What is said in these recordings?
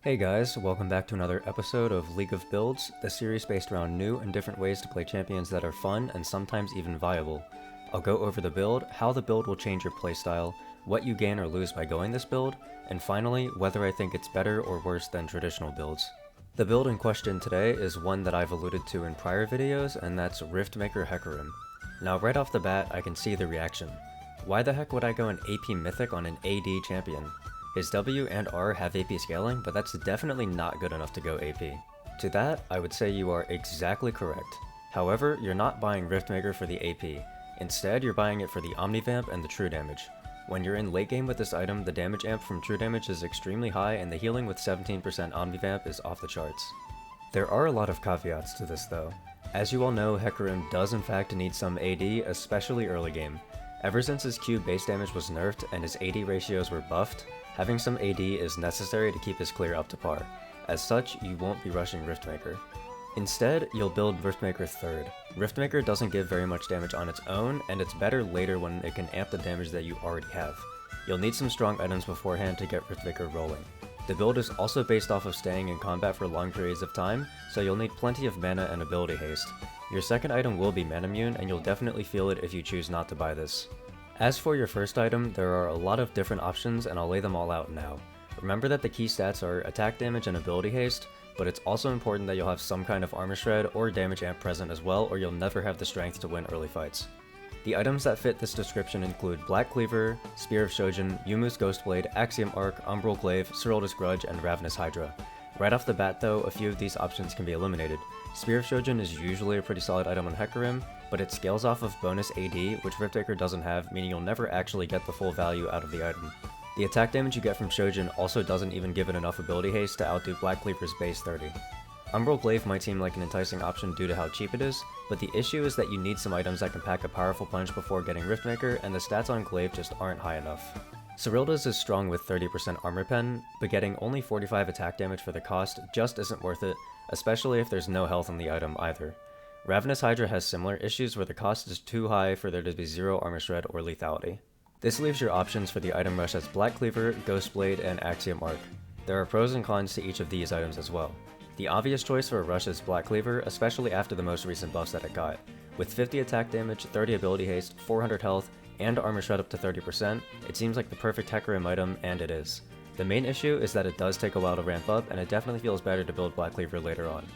Hey guys, welcome back to another episode of League of Builds, the series based around new and different ways to play champions that are fun and sometimes even viable. I'll go over the build, how the build will change your playstyle, what you gain or lose by going this build, and finally, whether I think it's better or worse than traditional builds. The build in question today is one that I've alluded to in prior videos, and that's Riftmaker Hecarim. Now right off the bat, I can see the reaction. Why the heck would I go an AP Mythic on an AD champion? His W and R have AP scaling, but that's definitely not good enough to go AP. To that, I would say you are exactly correct. However, you're not buying Riftmaker for the AP. Instead, you're buying it for the Omnivamp and the true damage. When you're in late game with this item, the damage amp from true damage is extremely high and the healing with 17% Omnivamp is off the charts. There are a lot of caveats to this though. As you all know, Hecarim does in fact need some AD, especially early game. Ever since his Q base damage was nerfed and his AD ratios were buffed, having some AD is necessary to keep his clear up to par. As such, you won't be rushing Riftmaker. Instead, you'll build Riftmaker 3rd. Riftmaker doesn't give very much damage on its own, and it's better later when it can amp the damage that you already have. You'll need some strong items beforehand to get Riftmaker rolling. The build is also based off of staying in combat for long periods of time, so you'll need plenty of mana and ability haste. Your second item will be Manamune, and you'll definitely feel it if you choose not to buy this. As for your first item, there are a lot of different options and I'll lay them all out now. Remember that the key stats are attack damage and ability haste, but it's also important that you'll have some kind of armor shred or damage amp present as well, or you'll never have the strength to win early fights. The items that fit this description include Black Cleaver, Spear of Shojin, Yumu's Ghostblade, Axiom Arc, Umbral Glaive, Serylda's Grudge, and Ravenous Hydra. Right off the bat though, a few of these options can be eliminated. Spear of Shojin is usually a pretty solid item on Hecarim, but it scales off of bonus AD, which Riftmaker doesn't have, meaning you'll never actually get the full value out of the item. The attack damage you get from Shojin also doesn't even give it enough ability haste to outdo Black Cleaver's base 30. Umbral Glaive might seem like an enticing option due to how cheap it is, but the issue is that you need some items that can pack a powerful punch before getting Riftmaker, and the stats on Glaive just aren't high enough. Serylda's is strong with 30% armor pen, but getting only 45 attack damage for the cost just isn't worth it, especially if there's no health on the item either. Ravenous Hydra has similar issues where the cost is too high for there to be 0 armor shred or lethality. This leaves your options for the item rush as Black Cleaver, Ghostblade, and Axiom Arc. There are pros and cons to each of these items as well. The obvious choice for a rush is Black Cleaver, especially after the most recent buffs that it got. With 50 attack damage, 30 ability haste, 400 health, and armor shred up to 30%, it seems like the perfect Hecarim item, and it is. The main issue is that it does take a while to ramp up, and it definitely feels better to build Black Cleaver later on.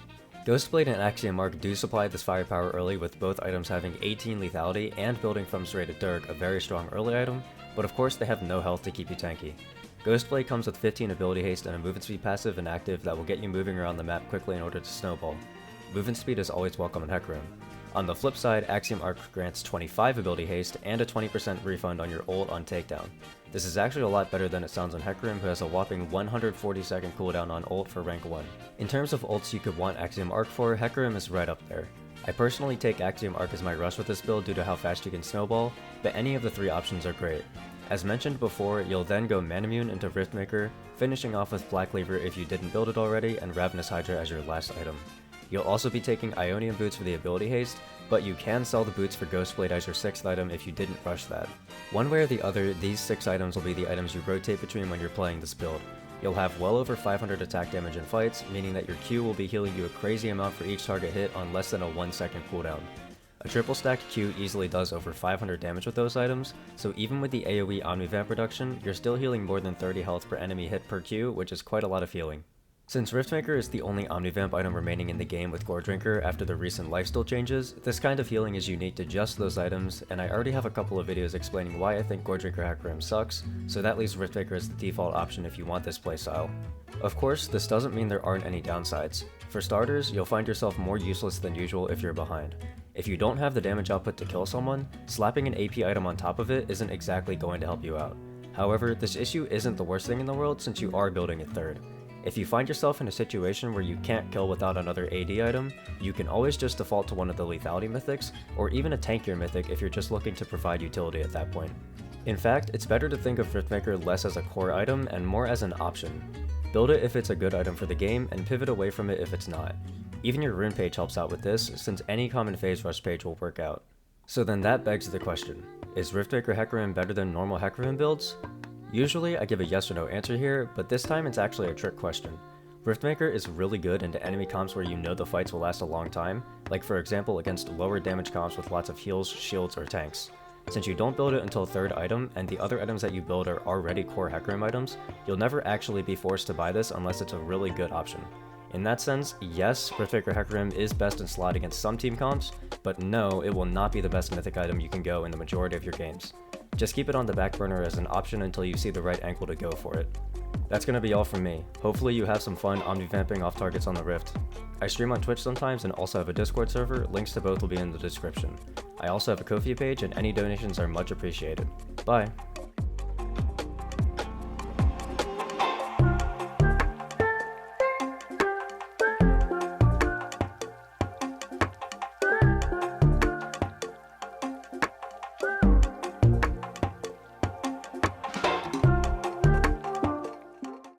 Ghostblade and Axiom Arc do supply this firepower early, with both items having 18 lethality and building from Serrated Dirk, a very strong early item, but of course they have no health to keep you tanky. Ghostblade comes with 15 ability haste and a movement speed passive and active that will get you moving around the map quickly in order to snowball. Movement speed is always welcome in Hecarim. On the flip side, Axiom Arc grants 25 ability haste and a 20% refund on your ult on takedown. This is actually a lot better than it sounds on Hecarim, who has a whopping 140 second cooldown on ult for rank 1. In terms of ults you could want Axiom Arc for, Hecarim is right up there. I personally take Axiom Arc as my rush with this build due to how fast you can snowball, but any of the 3 options are great. As mentioned before, you'll then go Manamune into Riftmaker, finishing off with Black Cleaver if you didn't build it already, and Ravenous Hydra as your last item. You'll also be taking Ionian Boots for the ability haste, but you can sell the boots for Ghostblade as your 6th item if you didn't rush that. One way or the other, these 6 items will be the items you rotate between when you're playing this build. You'll have well over 500 attack damage in fights, meaning that your Q will be healing you a crazy amount for each target hit on less than a 1 second cooldown. A triple stacked Q easily does over 500 damage with those items, so even with the AoE Omnivamp reduction, you're still healing more than 30 health per enemy hit per Q, which is quite a lot of healing. Since Riftmaker is the only Omnivamp item remaining in the game with Gore Drinker after the recent lifesteal changes, this kind of healing is unique to just those items, and I already have a couple of videos explaining why I think Gore Drinker Hecarim sucks, so that leaves Riftmaker as the default option if you want this playstyle. Of course, this doesn't mean there aren't any downsides. For starters, you'll find yourself more useless than usual if you're behind. If you don't have the damage output to kill someone, slapping an AP item on top of it isn't exactly going to help you out. However, this issue isn't the worst thing in the world since you are building it 3rd. If you find yourself in a situation where you can't kill without another AD item, you can always just default to one of the lethality mythics, or even a tankier mythic if you're just looking to provide utility at that point. In fact, it's better to think of Riftmaker less as a core item and more as an option. Build it if it's a good item for the game, and pivot away from it if it's not. Even your rune page helps out with this, since any common phase rush page will work out. So then that begs the question, is Riftmaker Hecarim better than normal Hecarim builds? Usually I give a yes or no answer here, but this time it's actually a trick question. Riftmaker is really good into enemy comps where you know the fights will last a long time, like for example against lower damage comps with lots of heals, shields, or tanks. Since you don't build it until 3rd item, and the other items that you build are already core Hecarim items, you'll never actually be forced to buy this unless it's a really good option. In that sense, yes, Riftmaker Hecarim is best in slot against some team comps, but no, it will not be the best mythic item you can go in the majority of your games. Just keep it on the back burner as an option until you see the right angle to go for it. That's gonna be all from me. Hopefully you have some fun omni-vamping off targets on the Rift. I stream on Twitch sometimes and also have a Discord server, links to both will be in the description. I also have a Ko-fi page and any donations are much appreciated. Bye!